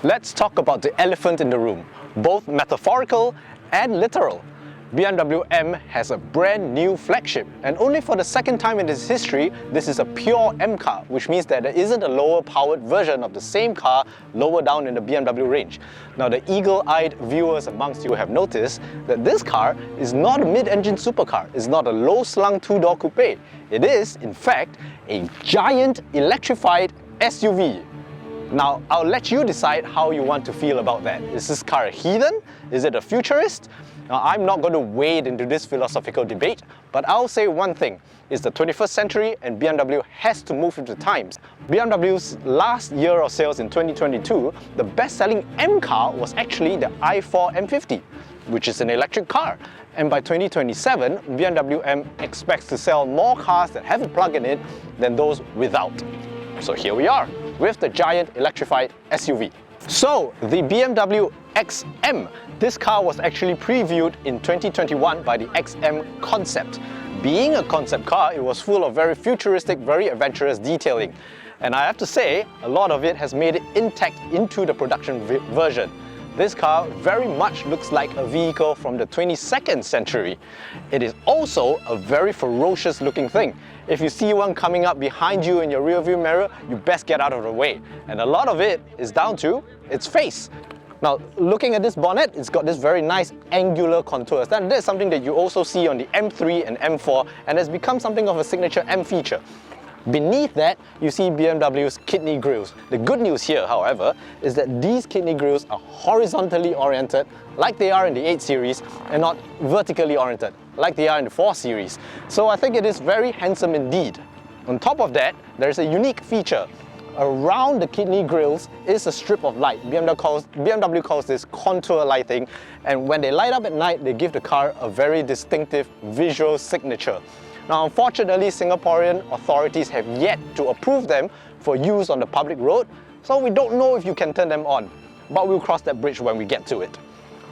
Let's talk about the elephant in the room, both metaphorical and literal. BMW M has a brand new flagship, and only for the second time in its history, this is a pure M car, which means that there isn't a lower powered version of the same car lower down in the BMW range. Now, the eagle-eyed viewers amongst you have noticed that this car is not a mid-engine supercar, it's not a low-slung two-door coupe. It is, in fact, a giant electrified SUV. Now, I'll let you decide how you want to feel about that. Is this car a heathen? Is it a futurist? Now, I'm not going to wade into this philosophical debate, but I'll say one thing. It's the 21st century and BMW has to move with the times. BMW's last year of sales in 2022, the best-selling M car was actually the i4 M50, which is an electric car. And by 2027, BMW M expects to sell more cars that have a plug-in in than those without. So here we are, with the giant electrified SUV. So, the BMW XM. This car was actually previewed in 2021 by the XM Concept. Being a concept car, it was full of very futuristic, very adventurous detailing. And I have to say, a lot of it has made it intact into the production version. This car very much looks like a vehicle from the 22nd century. It is also a very ferocious looking thing. If you see one coming up behind you in your rearview mirror, you best get out of the way. And a lot of it is down to its face. Now, looking at this bonnet, it's got this very nice angular contours. That's something that you also see on the M3 and M4, and has become something of a signature M feature. Beneath that, you see BMW's kidney grills. The good news here, however, is that these kidney grills are horizontally oriented, like they are in the 8 Series, and not vertically oriented, like they are in the 4 Series. So I think it is very handsome indeed. On top of that, there is a unique feature. Around the kidney grills is a strip of light. BMW calls this contour lighting, and when they light up at night, they give the car a very distinctive visual signature. Now, unfortunately, Singaporean authorities have yet to approve them for use on the public road, so we don't know if you can turn them on, but we'll cross that bridge when we get to it.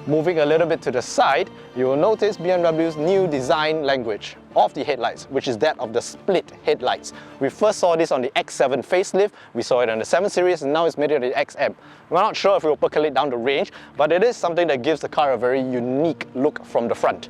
Moving a little bit to the side, you will notice BMW's new design language of the headlights, which is that of the split headlights. We first saw this on the X7 facelift, we saw it on the 7 Series, and now it's made it on the XM. We're not sure if it will percolate down the range, but it is something that gives the car a very unique look from the front.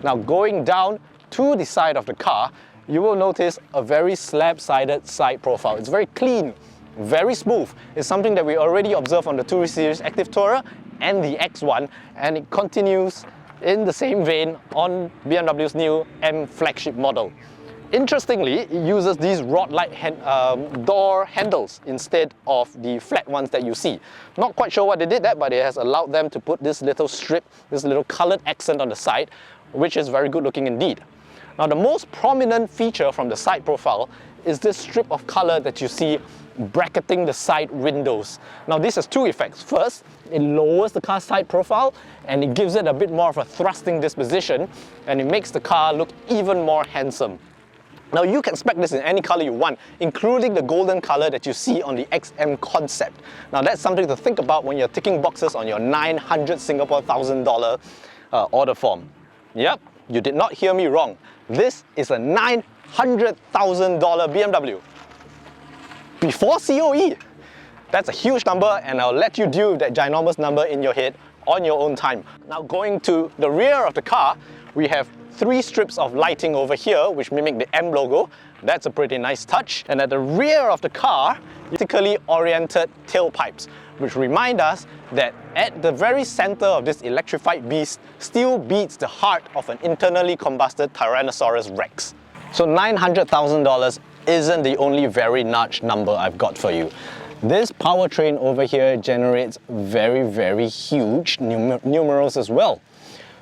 Now, going down to the side of the car, you will notice a very slab-sided side profile. It's very clean, very smooth. It's something that we already observed on the 2 Series Active Tourer and the X1, and it continues in the same vein on BMW's new M flagship model. Interestingly, it uses these rod-like door handles instead of the flat ones that you see. Not quite sure why they did that, but it has allowed them to put this little strip, this little colored accent on the side, which is very good looking indeed. Now, the most prominent feature from the side profile is this strip of color that you see bracketing the side windows. Now, this has two effects. First, it lowers the car's side profile and it gives it a bit more of a thrusting disposition, and it makes the car look even more handsome. Now, you can spec this in any color you want, including the golden color that you see on the XM Concept. Now, that's something to think about when you're ticking boxes on your 900 Singapore $1,000 order form. Yep, you did not hear me wrong. This is a $900,000 BMW. Before COE. That's a huge number, and I'll let you deal with that ginormous number in your head on your own time. Now, going to the rear of the car, we have 3 strips of lighting over here which mimic the M logo. That's a pretty nice touch. And at the rear of the car, vertically oriented tailpipes, which remind us that at the very center of this electrified beast still beats the heart of an internally combusted Tyrannosaurus Rex. So $900,000 isn't the only very large number I've got for you. This powertrain over here generates very huge numerals as well.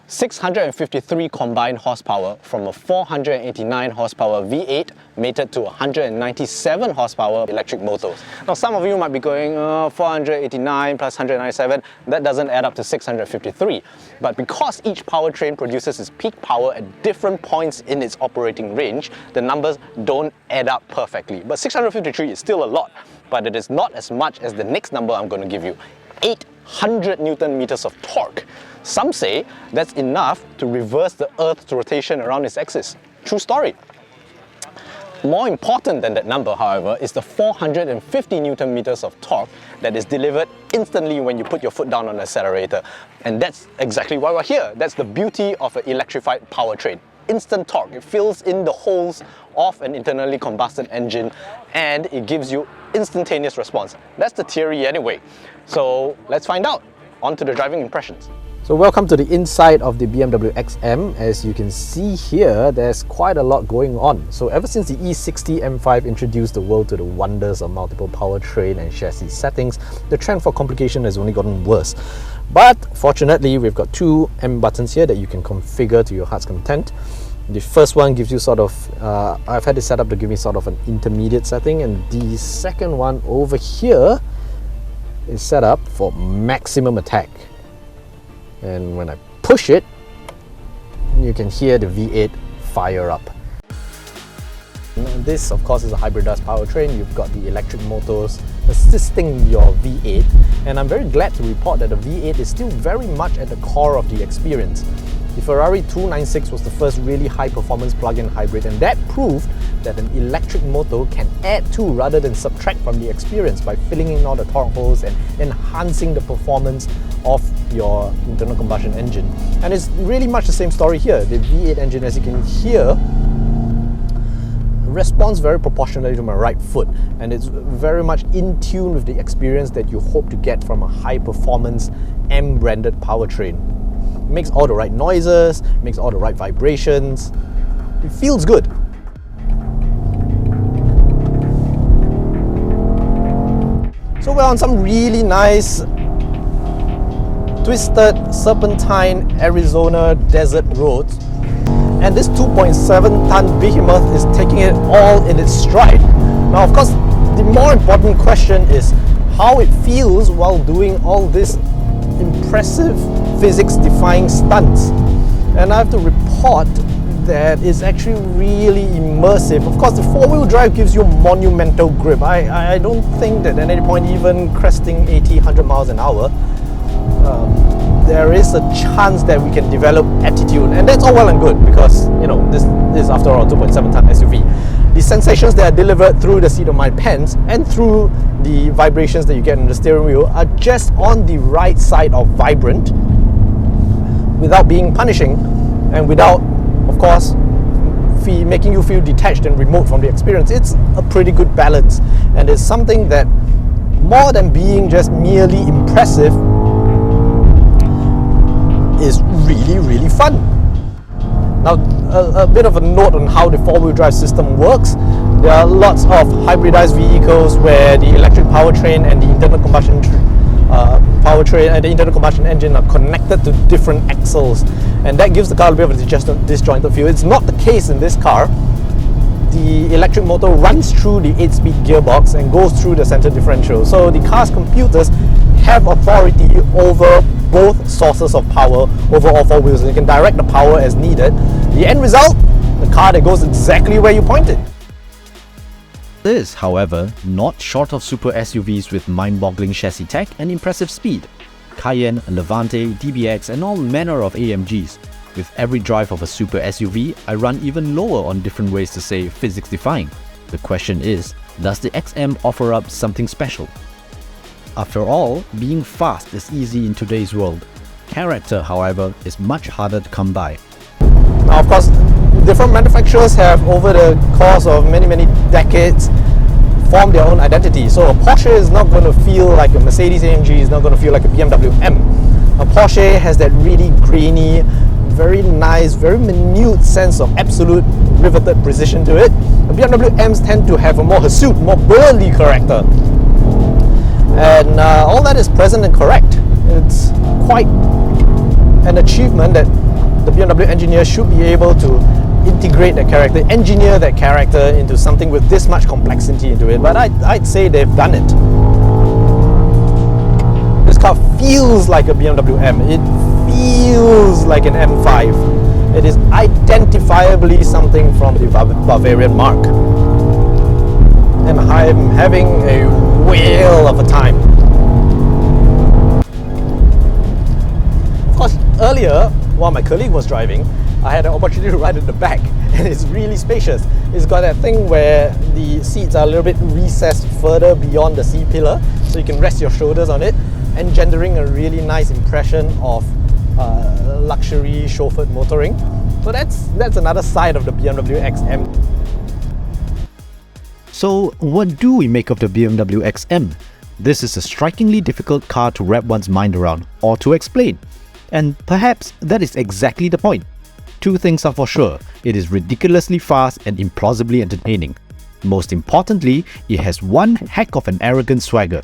653 combined horsepower from a 489 horsepower V8 mated to 197 horsepower electric motors. Now, some of you might be going, 489 plus 197, that doesn't add up to 653. But because each powertrain produces its peak power at different points in its operating range, the numbers don't add up perfectly. But 653 is still a lot, but it is not as much as the next number I'm going to give you, 800 Newton meters of torque. Some say that's enough to reverse the Earth's rotation around its axis. True story. More important than that number, however, is the 450 Newton meters of torque that is delivered instantly when you put your foot down on the accelerator. And that's exactly why we're here. That's the beauty of an electrified powertrain. Instant torque. It fills in the holes of an internally combusted engine and it gives you instantaneous response. That's the theory anyway. So let's find out. On to the driving impressions. So welcome to the inside of the BMW XM. As you can see here, there's quite a lot going on. So ever since the E60 M5 introduced the world to the wonders of multiple powertrain and chassis settings, the trend for complication has only gotten worse. But fortunately, we've got two M buttons here that you can configure to your heart's content. The first one gives you sort of, I've had it set up to give me sort of an intermediate setting, and the second one over here is set up for maximum attack. And when I push it, you can hear the V8 fire up. This, of course, is a hybridized powertrain. You've got the electric motors assisting your V8, and I'm very glad to report that the V8 is still very much at the core of the experience. The Ferrari 296 was the first really high-performance plug-in hybrid, and that proved that an electric motor can add to rather than subtract from the experience by filling in all the torque holes and enhancing the performance of your internal combustion engine. And it's really much the same story here. The V8 engine, as you can hear, responds very proportionally to my right foot, and it's very much in tune with the experience that you hope to get from a high-performance M-branded powertrain. It makes all the right noises, makes all the right vibrations. It feels good. So we're on some really nice twisted serpentine Arizona desert roads, and this 2.7-ton behemoth is taking it all in its stride. Now, of course, the more important question is how it feels while doing all this impressive physics-defying stunts. And I have to report that it's actually really immersive. Of course, the four-wheel drive gives you monumental grip. I don't think that at any point, even cresting 80-100 miles an hour, there is a chance that we can develop attitude, and that's all well and good because, you know, this is after all a 2.7-ton SUV. The sensations that are delivered through the seat of my pants and through the vibrations that you get in the steering wheel are just on the right side of vibrant without being punishing and without, of course, making you feel detached and remote from the experience. It's a pretty good balance, and it's something that, more than being just merely impressive, is really, really fun. Now, a bit of a note on how the four-wheel drive system works. There are lots of hybridized vehicles where the electric powertrain and the internal combustion powertrain and the internal combustion engine are connected to different axles, and that gives the car a bit of a disjointed feel. It's not the case in this car. The electric motor runs through the 8-speed gearbox and goes through the center differential. So the car's computers have authority over both sources of power over all four wheels, and you can direct the power as needed. The end result, the car that goes exactly where you point it. This, however, not short of super SUVs with mind-boggling chassis tech and impressive speed. Cayenne, Levante, DBX and all manner of AMGs. With every drive of a super SUV, I run even lower on different ways to say physics-defying. The question is, does the XM offer up something special? After all, being fast is easy in today's world. Character, however, is much harder to come by. Now, of course, different manufacturers have, over the course of many decades, formed their own identity. So a Porsche is not going to feel like a Mercedes AMG, is not going to feel like a BMW M. A Porsche has that really grainy, very nice, very minute sense of absolute riveted precision to it. The BMW M's tend to have a more hirsute, more burly character. And all that is present and correct. It's quite an achievement that the BMW engineer should be able to integrate that character, engineer that character into something with this much complexity into it. But I'd say they've done it. This car feels like a BMW M. It feels like an M5. It is identifiably something from the Bavarian mark. And I'm having a whale of a time. Of course, earlier, while my colleague was driving, I had an opportunity to ride in the back, and it's really spacious. It's got that thing where the seats are a little bit recessed further beyond the C-pillar, so you can rest your shoulders on it, engendering a really nice impression of luxury chauffeured motoring. So that's another side of the BMW XM. So what do we make of the BMW XM? This is a strikingly difficult car to wrap one's mind around or to explain. And perhaps that is exactly the point. Two things are for sure: it is ridiculously fast and implausibly entertaining. Most importantly, it has one heck of an arrogant swagger.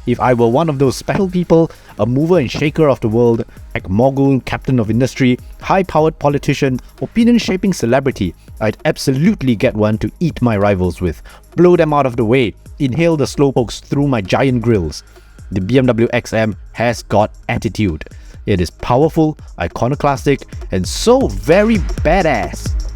If I were one of those special people, a mover and shaker of the world, like mogul, captain of industry, high-powered politician, opinion-shaping celebrity, I'd absolutely get one to eat my rivals with, blow them out of the way, inhale the slowpokes through my giant grills. The BMW XM has got attitude. It is powerful, iconoclastic, and so very badass.